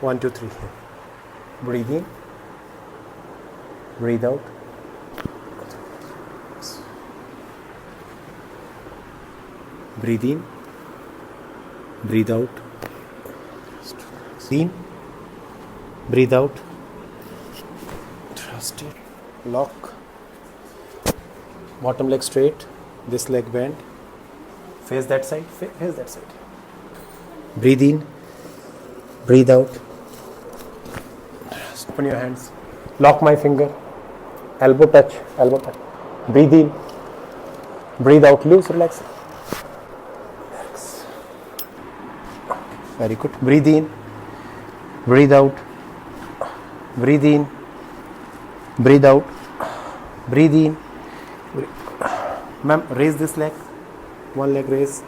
1, 2, 3. Breathe in. Breathe out. Breathe in. Breathe out. In. Breathe out. Trust it. Lock. Bottom leg straight. This leg bend. Face that side. Face that side. Breathe in. Breathe out. Open your hands. Lock my finger. Elbow touch. Elbow touch. Breathe in. Breathe out. Loose. Relax. Relax. Very good. Breathe in. Breathe out. Breathe in. Breathe out. Breathe in. Ma'am, raise this leg. One leg raise.